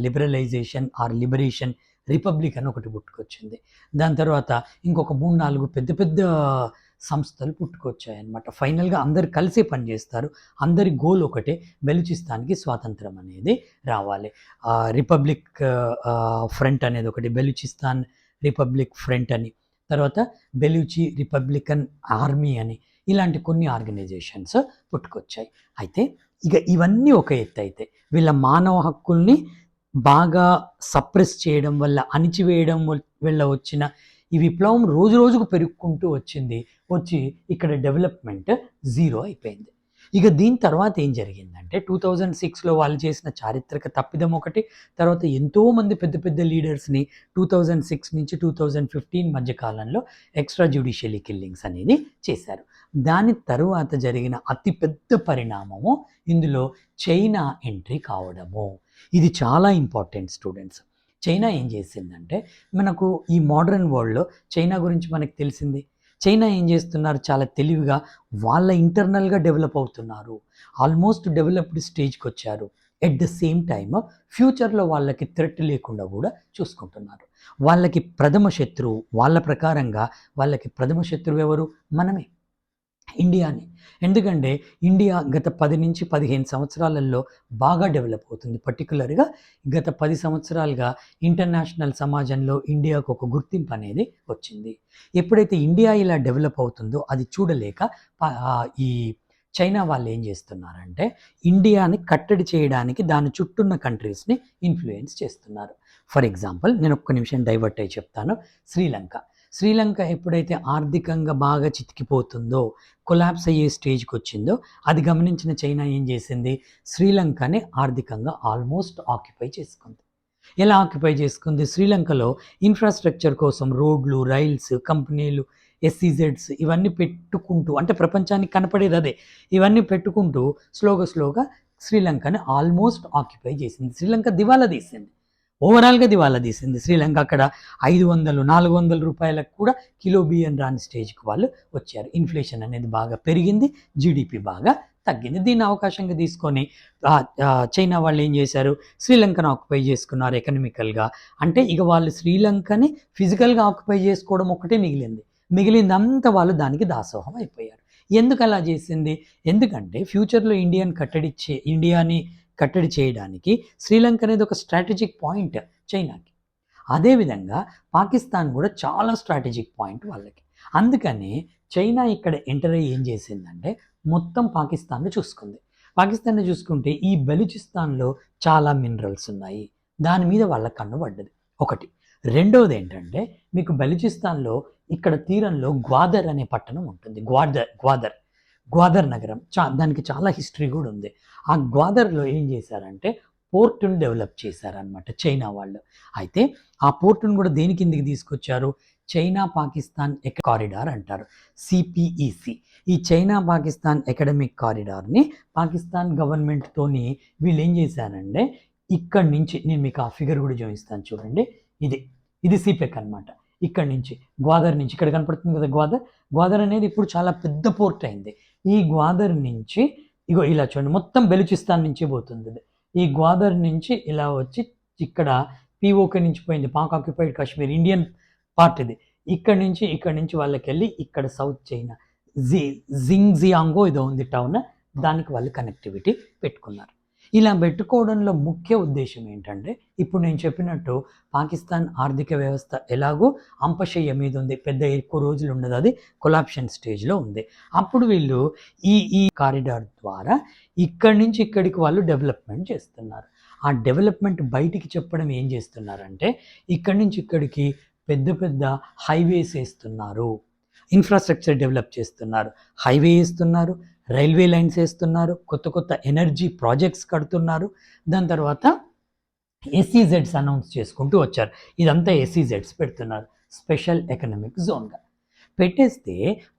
లిబరలైజేషన్ లిబరేషన్ రిపబ్లిక్ అని ఒకటి పుట్టుకొచ్చింది. దాని తర్వాత ఇంకొక 3, 4 పెద్ద సంస్థలు పుట్టుకొచ్చాయన్నమాట. ఫైనల్‌గా అందరూ కలిసే పనిచేస్తారు. అందరి గోల్ ఒకటే, బెలూచిస్తాన్‌కి స్వాతంత్రం అనేది రావాలి. రిపబ్లిక్ ఫ్రంట్ అనేది ఒకటి, బెలూచిస్తాన్ రిపబ్లిక్ ఫ్రంట్ అని, తర్వాత బెలూచి రిపబ్లికన్ ఆర్మీ అని, ఇలాంటి కొన్ని ఆర్గనైజేషన్స్ పుట్టుకొచ్చాయి. అయితే ఇక ఇవన్నీ ఒక ఎత్తైతే, వీళ్ళ మానవ హక్కుల్ని బాగా సప్రెస్ చేయడం వల్ల, అణిచివేయడం వల్ల వచ్చిన ఈ విప్లవం రోజు రోజుకు పెరుగుకుంటూ వచ్చి ఇక్కడ డెవలప్మెంట్ జీరో అయిపోయింది. ఇక దీని తర్వాత ఏం జరిగిందంటే 2006లో వాళ్ళు చేసిన చారిత్రక తప్పిదం ఒకటి, తర్వాత ఎంతోమంది పెద్ద లీడర్స్ని 2006 నుంచి 2015 మధ్య కాలంలో ఎక్స్ట్రా జ్యుడిషియరీ కిల్లింగ్స్ అనేది చేశారు. దాని తరువాత జరిగిన అతిపెద్ద పరిణామము ఇందులో చైనా ఎంట్రీ కావడము. ఇది చాలా ఇంపార్టెంట్ స్టూడెంట్స్. చైనా ఏం చేసిందంటే, మనకు ఈ మోడర్న్ వరల్డ్‌లో చైనా గురించి మనకు తెలిసింది. చైనా ఏం చేస్తున్నారు? చాలా తెలివిగా వాళ్ళ ఇంటర్నల్‌గా డెవలప్ అవుతున్నారు. ఆల్మోస్ట్ డెవలప్డ్ స్టేజ్‌కి వచ్చారు. ఎట్ ద సేమ్ టైమ్ ఫ్యూచర్‌లో వాళ్ళకి థ్రెట్ లేకుండా కూడా చూసుకుంటున్నారు. వాళ్ళకి ప్రథమ శత్రువు, వాళ్ళ ప్రకారంగా వాళ్ళకి ప్రథమ శత్రువు ఎవరు? మనమే, ఇండియాని. ఎందుకంటే ఇండియా గత 10 నుంచి 15 సంవత్సరాలలో బాగా డెవలప్ అవుతుంది. పర్టిక్యులర్‌గా గత 10 సంవత్సరాలుగా ఇంటర్నేషనల్ సమాజంలో ఇండియాకు ఒక గుర్తింపు అనేది వచ్చింది. ఎప్పుడైతే ఇండియా ఇలా డెవలప్ అవుతుందో అది చూడలేక ఈ చైనా వాళ్ళు ఏం చేస్తున్నారంటే, ఇండియాని కట్టడి చేయడానికి దాని చుట్టూన్న కంట్రీస్‌ని ఇన్‌ఫ్లుయెన్స్ చేస్తున్నారు. ఫర్ ఎగ్జాంపుల్ నేను ఒక్క నిమిషం డైవర్ట్ అయ్యి చెప్తాను. శ్రీలంక ఎప్పుడైతే ఆర్థికంగా బాగా చితికిపోతుందో, కొలాప్స్ అయ్యే స్టేజ్‌కి వచ్చిందో, అది గమనించిన చైనా ఏం చేసింది? శ్రీలంకని ఆర్థికంగా ఆల్మోస్ట్ ఆక్యుపై చేసుకుంది. ఎలా ఆక్యుపై చేసుకుంది? శ్రీలంకలో ఇన్‌ఫ్రాస్ట్రక్చర్ కోసం రోడ్లు, రైల్స్, కంపెనీలు, SEZs ఇవన్నీ పెట్టుకుంటూ, అంటే ప్రపంచానికి కనపడేది అదే. ఇవన్నీ పెట్టుకుంటూ స్లోగా శ్రీలంకని ఆల్మోస్ట్ ఆక్యుపై చేసింది. శ్రీలంక దివాలా తీసింది. ఓవరాల్‌గా దివాలా తీసింది శ్రీలంక. అక్కడ 500, 400 రూపాయలకు కూడా కిలో బియ్యం రాని స్టేజ్‌కి వాళ్ళు వచ్చారు. ఇన్ఫ్లేషన్ అనేది బాగా పెరిగింది. జీడీపీ బాగా తగ్గింది. దీన్ని అవకాశంగా తీసుకొని చైనా వాళ్ళు ఏం చేశారు? శ్రీలంకను ఆక్యుపై చేసుకున్నారు ఎకనామికల్‌గా. అంటే ఇక వాళ్ళు శ్రీలంకని ఫిజికల్‌గా ఆక్యుపై చేసుకోవడం ఒకటే మిగిలింది. మిగిలిందంతా వాళ్ళు దానికి దాసోహం అయిపోయారు. ఎందుకు అలా చేసింది? ఎందుకంటే ఫ్యూచర్‌లో ఇండియాని కట్టడి చేయడానికి శ్రీలంక అనేది ఒక స్ట్రాటజిక్ పాయింట్ చైనాకి. అదేవిధంగా పాకిస్తాన్ కూడా చాలా స్ట్రాటజిక్ పాయింట్ వాళ్ళకి. అందుకని చైనా ఇక్కడ ఎంటర్ అయ్యి ఏం చేసిందంటే, మొత్తం పాకిస్తాన్‌ని చూసుకుంది. పాకిస్తాన్‌ని చూసుకుంటే ఈ బెలూచిస్తాన్‌లో చాలా మినరల్స్ ఉన్నాయి. దాని మీద వాళ్ళ కన్ను పడ్డది ఒకటి. రెండవది ఏంటంటే, మీకు బెలూచిస్తాన్‌లో ఇక్కడ తీరంలో గ్వాదర్ అనే పట్టణం ఉంటుంది. గ్వాదర్ నగరం. దానికి చాలా హిస్టరీ కూడా ఉంది. ఆ గ్వాదర్‌లో ఏం చేశారంటే పోర్ట్‌ని డెవలప్ చేశారనమాట చైనా వాళ్ళు. అయితే ఆ పోర్ట్‌ని కూడా దేని కిందకి తీసుకొచ్చారు? చైనా పాకిస్తాన్ కారిడార్ అంటారు. CPEC. ఈ చైనా పాకిస్తాన్ ఎకడమిక్ కారిడార్‌ని పాకిస్తాన్ గవర్నమెంట్‌తోని వీళ్ళు ఏం చేశారంటే, ఇక్కడి నుంచి నేను మీకు ఆ ఫిగర్ కూడా చూపిస్తాను చూడండి. ఇది సిపెక్ అనమాట. ఇక్కడి నుంచి గ్వాదర్ నుంచి ఇక్కడ కనపడుతుంది కదా గ్వాదర్ అనేది ఇప్పుడు చాలా పెద్ద పోర్ట్ అయింది. ఈ గ్వాదర్ నుంచి ఇగో ఇలా చూడండి, మొత్తం బెలూచిస్తాన్ నుంచి పోతుంది. ఈ గ్వాదర్ నుంచి ఇలా వచ్చి ఇక్కడ POK నుంచి పోయింది, Pak occupied Kashmir, Indian part ఇది. ఇక్కడి నుంచి వాళ్ళకి వెళ్ళి ఇక్కడ సౌత్ చైనా జింగ్జియాంగో ఏదో ఉంది టౌన్, దానికి వాళ్ళు కనెక్టివిటీ పెట్టుకున్నారు. ఇలా పెట్టుకోవడంలో ముఖ్య ఉద్దేశం ఏంటంటే, ఇప్పుడు నేను చెప్పినట్టు పాకిస్తాన్ ఆర్థిక వ్యవస్థ ఎలాగో అంపశయ్య మీద ఉంది, ఎక్కువ రోజులు ఉండదు, అది కొలాప్షన్ స్టేజ్లో ఉంది. అప్పుడు వీళ్ళు ఈ కారిడార్ ద్వారా ఇక్కడి నుంచి ఇక్కడికి వాళ్ళు డెవలప్మెంట్ చేస్తున్నారు. ఆ డెవలప్మెంట్ బయటికి చెప్పడం ఏం చేస్తున్నారంటే, ఇక్కడి నుంచి ఇక్కడికి పెద్ద హైవేస్ వేస్తున్నారు, ఇన్ఫ్రాస్ట్రక్చర్ డెవలప్ చేస్తున్నారు, హైవే వేస్తున్నారు, రైల్వే లైన్స్ వేస్తున్నారు, కొత్త ఎనర్జీ ప్రాజెక్ట్స్ కడుతున్నారు. దాని తర్వాత SEZs అనౌన్స్ చేసుకుంటూ వచ్చారు. ఇదంతా SEZs పెడుతున్నారు. స్పెషల్ ఎకనామిక్ జోన్గా పెట్టేస్తే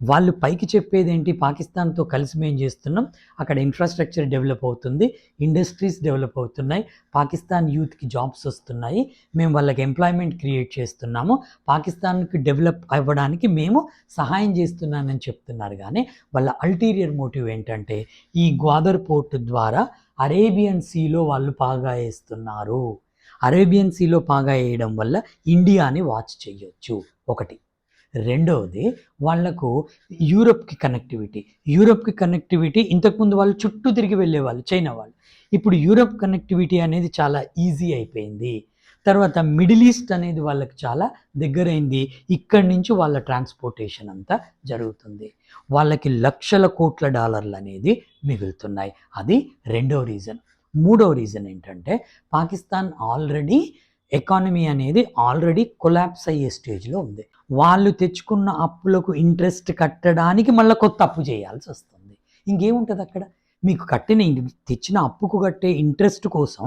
వాళ్ళు పైకి చెప్పేది ఏంటి, పాకిస్తాన్తో కలిసి మేము చేస్తున్నాం, అక్కడ ఇన్ఫ్రాస్ట్రక్చర్ డెవలప్ అవుతుంది, ఇండస్ట్రీస్ డెవలప్ అవుతున్నాయి, పాకిస్తాన్ యూత్కి జాబ్స్ వస్తున్నాయి, మేము వాళ్ళకి ఎంప్లాయ్మెంట్ క్రియేట్ చేస్తున్నాము, పాకిస్తాన్కి డెవలప్ అవ్వడానికి మేము సహాయం చేస్తున్నానని చెప్తున్నారు. కానీ వాళ్ళ అల్టీరియర్ మోటివ్ ఏంటంటే ఈ గ్వాదర్ పోర్ట్ ద్వారా అరేబియన్ సీలో వాళ్ళు పాగా వేస్తున్నారు. అరేబియన్ సీలో పాగా వేయడం వల్ల ఇండియాని వాచ్ చేయొచ్చు ఒకటి. రెండవది వాళ్లకు యూరోప్కి కనెక్టివిటీ ఇంతకుముందు వాళ్ళు చుట్టూ తిరిగి వెళ్ళేవాళ్ళు చైనా వాళ్ళు. ఇప్పుడు యూరోప్ కనెక్టివిటీ అనేది చాలా ఈజీ అయిపోయింది. తర్వాత మిడిల్ ఈస్ట్ అనేది వాళ్ళకి చాలా దగ్గరైంది. ఇక్కడి నుంచి వాళ్ళ ట్రాన్స్పోర్టేషన్ అంతా జరుగుతుంది. వాళ్ళకి లక్షల కోట్ల డాలర్లు అనేది మిగులుతున్నాయి. అది రెండవ రీజన్. మూడవ రీజన్ ఏంటంటే పాకిస్తాన్ ఎకానమీ అనేది ఆల్రెడీ కొలాప్స్ అయ్యే స్టేజ్లో ఉంది. వాళ్ళు తెచ్చుకున్న అప్పులకు ఇంట్రెస్ట్ కట్టడానికి మళ్ళీ కొత్త అప్పు చేయాల్సి వస్తుంది. ఇంకేముంటుంది అక్కడ? మీకు తెచ్చిన అప్పుకు కట్టే ఇంట్రెస్ట్ కోసం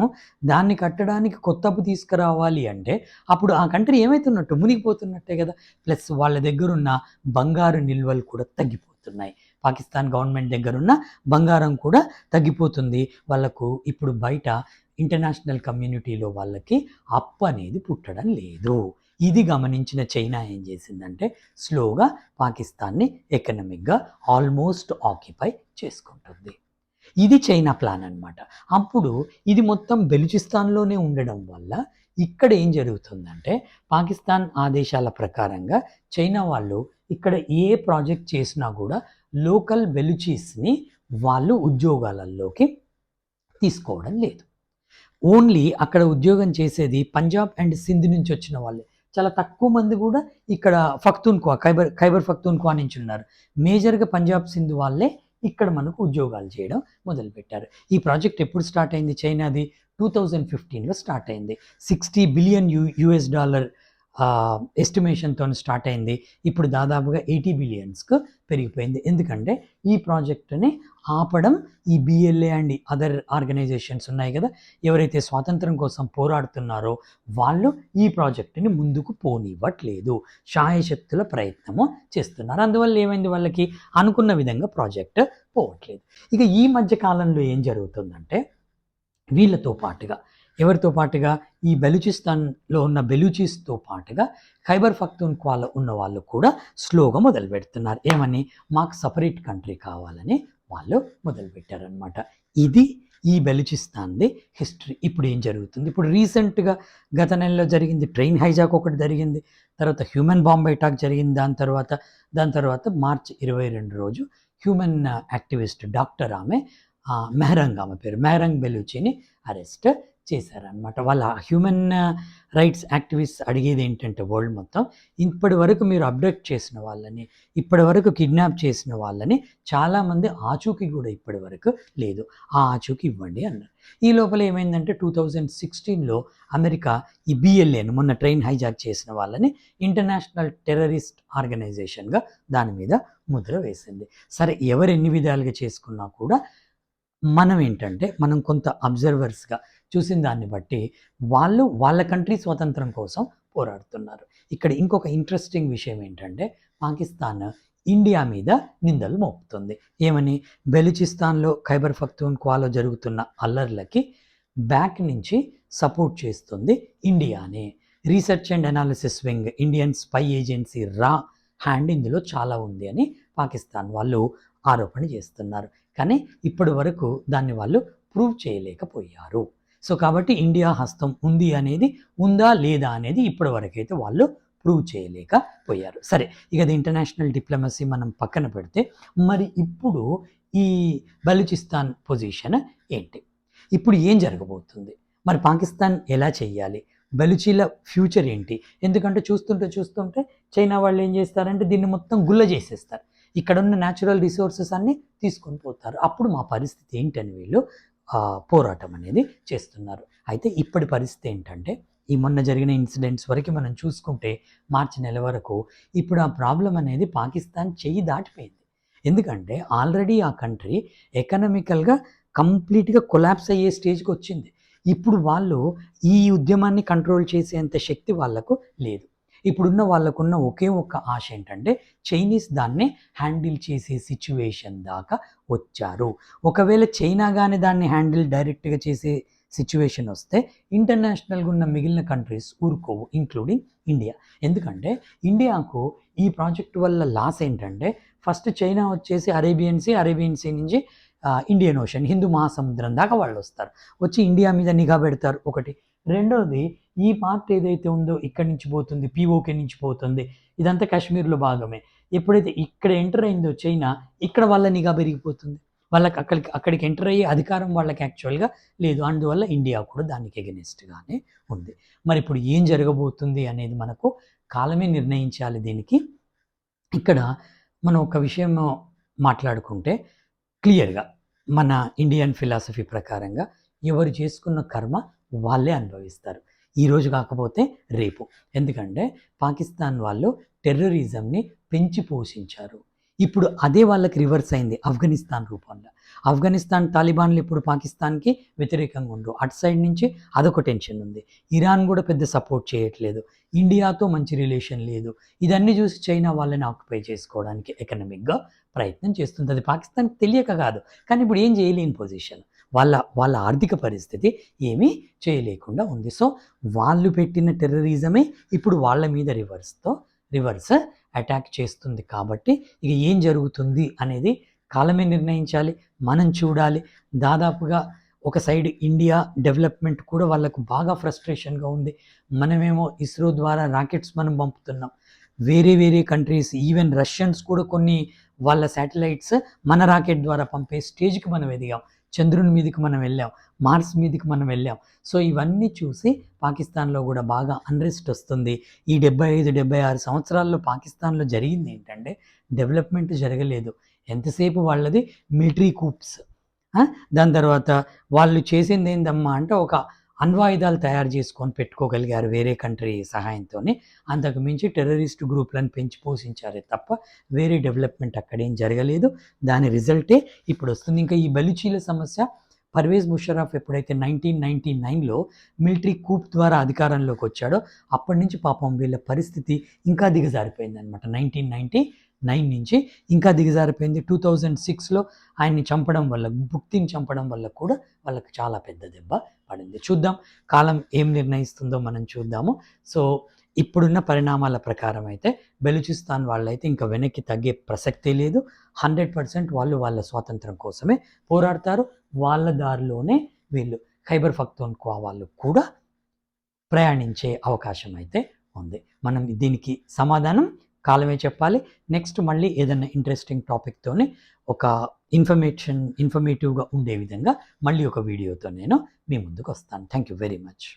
దాన్ని కట్టడానికి కొత్త అప్పు తీసుకురావాలి అంటే అప్పుడు ఆ కంట్రీ ఏమవుతున్నట్టు మునిగిపోతున్నట్టే కదా. ప్లస్ వాళ్ళ దగ్గర ఉన్న బంగారు నిల్వలు కూడా తగ్గిపోతున్నాయి. పాకిస్తాన్ గవర్నమెంట్ దగ్గర ఉన్న బంగారం కూడా తగ్గిపోతుంది. వాళ్ళకు ఇప్పుడు బయట ఇంటర్నేషనల్ కమ్యూనిటీలో వాళ్ళకి అప్పు అనేది పుట్టడం లేదు. ఇది గమనించిన చైనా ఏం చేసిందంటే స్లోగా పాకిస్తాన్ని ఎకనామిక్గా ఆల్మోస్ట్ ఆక్యుపై చేసుకుంటుంది. ఇది చైనా ప్లాన్ అన్నమాట. అప్పుడు ఇది మొత్తం బెలూచిస్తాన్లోనే ఉండడం వల్ల ఇక్కడ ఏం జరుగుతుందంటే పాకిస్తాన్ ఆదేశాల ప్రకారంగా చైనా వాళ్ళు ఇక్కడ ఏ ప్రాజెక్ట్ చేసినా కూడా లోకల్ బెలూచీస్ని వాళ్ళు ఉద్యోగాలలోకి తీసుకోవడం లేదు. ఓన్లీ అక్కడ ఉద్యోగం చేసేది పంజాబ్ అండ్ సింధ్ నుంచి వచ్చిన వాళ్ళే. చాలా తక్కువ మంది కూడా ఇక్కడ ఖైబర్ పఖ్తూన్ఖ్వా నుంచి ఉన్నారు. మేజర్గా పంజాబ్ సింధ్ వాళ్ళే ఇక్కడ మనకు ఉద్యోగాలు చేయడం మొదలుపెట్టారు. ఈ ప్రాజెక్ట్ ఎప్పుడు స్టార్ట్ అయింది? చైనాది 2015లో స్టార్ట్ అయింది. $60 బిలియన్ ఎస్టిమేషన్తో స్టార్ట్ అయింది. ఇప్పుడు దాదాపుగా 80 బిలియన్స్కు పెరిగిపోయింది. ఎందుకంటే ఈ ప్రాజెక్టుని ఆపడం ఈ బిఎల్ఏ అండ్ అదర్ ఆర్గనైజేషన్స్ ఉన్నాయి కదా, ఎవరైతే స్వాతంత్రం కోసం పోరాడుతున్నారో వాళ్ళు ఈ ప్రాజెక్టుని ముందుకు పోనివ్వట్లేదు, శాయశక్తుల ప్రయత్నము చేస్తున్నారు. అందువల్ల ఏమైంది, వాళ్ళకి అనుకున్న విధంగా ప్రాజెక్ట్ పోవట్లేదు. ఇక ఈ మధ్య కాలంలో ఏం జరుగుతుందంటే వీళ్ళతో పాటుగా ఎవరితో పాటుగా ఈ బెలూచిస్తాన్లో ఉన్న బెలూచీస్తో పాటుగా ఖైబర్ పఖ్తూన్ఖ్వాలో ఉన్న వాళ్ళు కూడా స్లోగా మొదలు పెడుతున్నారు. ఏమని? మాకు సపరేట్ కంట్రీ కావాలని వాళ్ళు మొదలుపెట్టారనమాట. ఇది ఈ బెలూచిస్తాన్ది హిస్టరీ. ఇప్పుడు ఏం జరుగుతుంది? ఇప్పుడు రీసెంట్గా గత నెలలో జరిగింది ట్రైన్ హైజాక్ ఒకటి జరిగింది, తర్వాత హ్యూమన్ బాంబ్ అటాక్ జరిగింది. దాని తర్వాత మార్చి 22 రోజు హ్యూమన్ యాక్టివిస్ట్ డాక్టర్ మెహరంగ్ బెలూచిని అరెస్ట్ చేశారనమాట. వాళ్ళ హ్యూమన్ రైట్స్ యాక్టివిస్ట్ అడిగేది ఏంటంటే వరల్డ్ మొత్తం ఇప్పటి వరకు మీరు అబ్డక్ట్ చేసిన వాళ్ళని, ఇప్పటి వరకు కిడ్నాప్ చేసిన వాళ్ళని చాలామంది ఆచూకీ కూడా ఇప్పటి వరకు లేదు, ఆ ఆచూకీ ఇవ్వండి అన్నారు. ఈ లోపల ఏమైందంటే 2016లో అమెరికా ఈ బిఎల్ఏను మొన్న ట్రైన్ హైజాక్ చేసిన వాళ్ళని ఇంటర్నేషనల్ టెర్రరిస్ట్ ఆర్గనైజేషన్గా దాని మీద ముద్ర వేసింది. సరే, ఎవరు ఎన్ని విధాలుగా చేసుకున్నా కూడా మనం కొంత అబ్జర్వర్స్గా చూసిన దాన్ని బట్టి వాళ్ళ కంట్రీ స్వతంత్రం కోసం పోరాడుతున్నారు. ఇక్కడ ఇంకొక ఇంట్రెస్టింగ్ విషయం ఏంటంటే పాకిస్తాన్ ఇండియా మీద నిందలు మోపుతుంది. ఏమని? బెలూచిస్తాన్లో ఖైబర్ పఖ్తూన్ఖ్వాలో జరుగుతున్న అల్లర్లకి బ్యాక్ నుంచి సపోర్ట్ చేస్తుంది ఇండియానే. Research and analysis wing, Indian spy agency hand ఇందులో చాలా ఉంది అని పాకిస్తాన్ వాళ్ళు ఆరోపణ చేస్తున్నారు. కానీ ఇప్పటి వరకు దాన్ని వాళ్ళు ప్రూవ్ చేయలేకపోయారు. సో కాబట్టి ఇండియా హస్తం ఉందా లేదా అనేది ఇప్పటి వరకైతే వాళ్ళు ప్రూవ్ చేయలేకపోయారు. సరే, ఇక అది ఇంటర్నేషనల్ డిప్లొమసీ మనం పక్కన పెడితే మరి ఇప్పుడు ఈ బలూచిస్తాన్ పొజిషన్ ఏంటి? ఇప్పుడు ఏం జరగబోతుంది? మరి పాకిస్తాన్ ఎలా చేయాలి? బలూచీల ఫ్యూచర్ ఏంటి? ఎందుకంటే చూస్తుంటే చైనా వాళ్ళు ఏం చేస్తారంటే దీన్ని మొత్తం గుల్ల చేసేస్తారు, ఇక్కడ ఉన్న న్యాచురల్ రిసోర్సెస్ అన్నీ తీసుకొని పోతారు. అప్పుడు మా పరిస్థితి ఏంటని వీళ్ళు పోరాటం అనేది చేస్తున్నారు. అయితే ఇప్పటి పరిస్థితి ఏంటంటే ఈ మొన్న జరిగిన ఇన్సిడెంట్స్ వరకు మనం చూసుకుంటే మార్చి నెల వరకు ఇప్పుడు ఆ ప్రాబ్లం అనేది పాకిస్తాన్ చెయ్యి దాటిపోయింది. ఎందుకంటే ఆల్రెడీ ఆ కంట్రీ ఎకనామికల్గా కంప్లీట్గా కొలాప్స్ అయ్యే స్టేజ్కి వచ్చింది. ఇప్పుడు వాళ్ళు ఈ ఉద్యమాన్ని కంట్రోల్ చేసేంత శక్తి వాళ్లకు లేదు. ఇప్పుడున్న వాళ్ళకున్న ఒకే ఒక్క ఆశ ఏంటంటే చైనీస్ దాన్ని హ్యాండిల్ చేసే సిచ్యువేషన్ దాకా వచ్చారు. ఒకవేళ చైనా కానీ దాన్ని హ్యాండిల్ డైరెక్ట్గా చేసే సిచ్యువేషన్ వస్తే ఇంటర్నేషనల్గా ఉన్న మిగిలిన కంట్రీస్ ఊరుకోవు, ఇంక్లూడింగ్ ఇండియా. ఎందుకంటే ఇండియాకు ఈ ప్రాజెక్ట్ వల్ల లాస్ ఏంటంటే ఫస్ట్ చైనా వచ్చేసి అరేబియన్ సీ నుంచి ఇండియన్ ఓషన్, హిందూ మహాసముద్రం దాకా వాళ్ళు వస్తారు, వచ్చి ఇండియా మీద నిఘా పెడతారు ఒకటి. రెండోది, ఈ పార్ట్ ఏదైతే ఉందో ఇక్కడి నుంచి పోతుంది, పీఓకే నుంచి పోతుంది, ఇదంతా కాశ్మీర్లో భాగమే. ఎప్పుడైతే ఇక్కడ ఎంటర్ అయిందో చైనా, ఇక్కడ వాళ్ళ నిఘా పెరిగిపోతుంది, వాళ్ళకి అక్కడికి ఎంటర్ అయ్యే అధికారం వాళ్ళకి యాక్చువల్గా లేదు. అందువల్ల ఇండియా కూడా దానికి ఎగెనిస్ట్గానే ఉంది. మరి ఇప్పుడు ఏం జరగబోతుంది అనేది మనకు కాలమే నిర్ణయించాలి. దీనికి ఇక్కడ మనం ఒక విషయం మాట్లాడుకుంటే క్లియర్గా మన ఇండియన్ ఫిలాసఫీ ప్రకారంగా ఎవరు చేసుకున్న కర్మ వాళ్ళే అనుభవిస్తారు, ఈరోజు కాకపోతే రేపు. ఎందుకంటే పాకిస్తాన్ వాళ్ళు టెర్రరిజంని పెంచి పోషించారు. ఇప్పుడు అదే వాళ్ళకి రివర్స్ అయింది ఆఫ్ఘనిస్తాన్ రూపంలో. ఆఫ్ఘనిస్తాన్ తాలిబాన్లు ఇప్పుడు పాకిస్తాన్కి వ్యతిరేకంగా ఉండరు, అటు సైడ్ నుంచి అదొక టెన్షన్ ఉంది. ఇరాన్ కూడా పెద్ద సపోర్ట్ చేయట్లేదు, ఇండియాతో మంచి రిలేషన్ లేదు. ఇదన్నీ చూసి చైనా వాళ్ళని ఆక్యుపై చేసుకోవడానికి ఎకనామిక్గా ప్రయత్నం చేస్తుంది. అది పాకిస్తాన్కి తెలియక కాదు, కానీ ఇప్పుడు ఏం చేయలేని పొజిషన్, వాళ్ళ ఆర్థిక పరిస్థితి ఏమీ చేయలేకుండా ఉంది. సో వాళ్ళు పెట్టిన టెర్రరిజమే ఇప్పుడు వాళ్ళ మీద రివర్స్ అటాక్ చేస్తుంది. కాబట్టి ఇక ఏం జరుగుతుంది అనేది కాలమే నిర్ణయించాలి, మనం చూడాలి. దాదాపుగా ఒక సైడ్ ఇండియా డెవలప్మెంట్ కూడా వాళ్ళకు బాగా ఫ్రస్ట్రేషన్గా ఉంది. మనమేమో ఇస్రో ద్వారా రాకెట్స్ మనం పంపుతున్నాం, వేరే కంట్రీస్ ఈవెన్ రష్యన్స్ కూడా కొన్ని వాళ్ళ శాటిలైట్స్ మన రాకెట్ ద్వారా పంపే స్టేజ్కి మనం ఎదిగాం. చంద్రుని మీదకి మనం వెళ్ళాం, మార్స్ మీదకి మనం వెళ్ళాం. సో ఇవన్నీ చూసి పాకిస్తాన్లో కూడా బాగా అన్రెస్ట్ వస్తుంది. ఈ 75-76 సంవత్సరాల్లో పాకిస్తాన్లో జరిగింది ఏంటంటే డెవలప్మెంట్ జరగలేదు. ఎంతసేపు వాళ్ళది మిలిటరీ కూప్స్, దాని తర్వాత వాళ్ళు చేసింది ఏందమ్మా అంటే ఒక అణ్వాయుధాలు తయారు చేసుకొని పెట్టుకోగలిగారు వేరే కంట్రీ సహాయంతో. అంతకు మించి టెర్రరిస్ట్ గ్రూప్లను పెంచి పోషించారే తప్ప వేరే డెవలప్మెంట్ అక్కడేం జరగలేదు. దాని రిజల్టే ఇప్పుడు వస్తుంది. ఇంకా ఈ బలూచీల సమస్య, పర్వేజ్ ముషర్రఫ్ ఎప్పుడైతే 1999లో మిలిటరీ కూప్ ద్వారా అధికారంలోకి వచ్చాడో అప్పటి నుంచి పాపం వీళ్ళ పరిస్థితి ఇంకా దిగజారిపోయింది అనమాట. 1999 నుంచి ఇంకా దిగజారిపోయింది. 2006లో ఆయన్ని చంపడం వల్ల, పుక్తిని చంపడం వల్ల కూడా వాళ్ళకి చాలా పెద్ద దెబ్బ పడింది. చూద్దాం కాలం ఏం నిర్ణయిస్తుందో మనం చూద్దాము. సో ఇప్పుడున్న పరిణామాల ప్రకారం అయితే బెలూచిస్తాన్ వాళ్ళైతే ఇంకా వెనక్కి తగ్గే ప్రసక్తే లేదు. 100% వాళ్ళు వాళ్ళ స్వాతంత్రం కోసమే పోరాడతారు. వాళ్ళ దారిలోనే వీళ్ళు ఖైబర్ పఖ్తూన్ఖ్వా వాళ్ళు కూడా ప్రయాణించే అవకాశం అయితే ఉంది. మనం దీనికి సమాధానం కాలమే చెప్పాలి. నెక్స్ట్ మళ్ళీ ఏదైనా ఇంట్రెస్టింగ్ టాపిక్తోనే ఒక ఇన్ఫర్మేటివ్గా ఉండే విధంగా మళ్ళీ ఒక వీడియోతో నేను మీ ముందుకు వస్తాను. Thank you very much.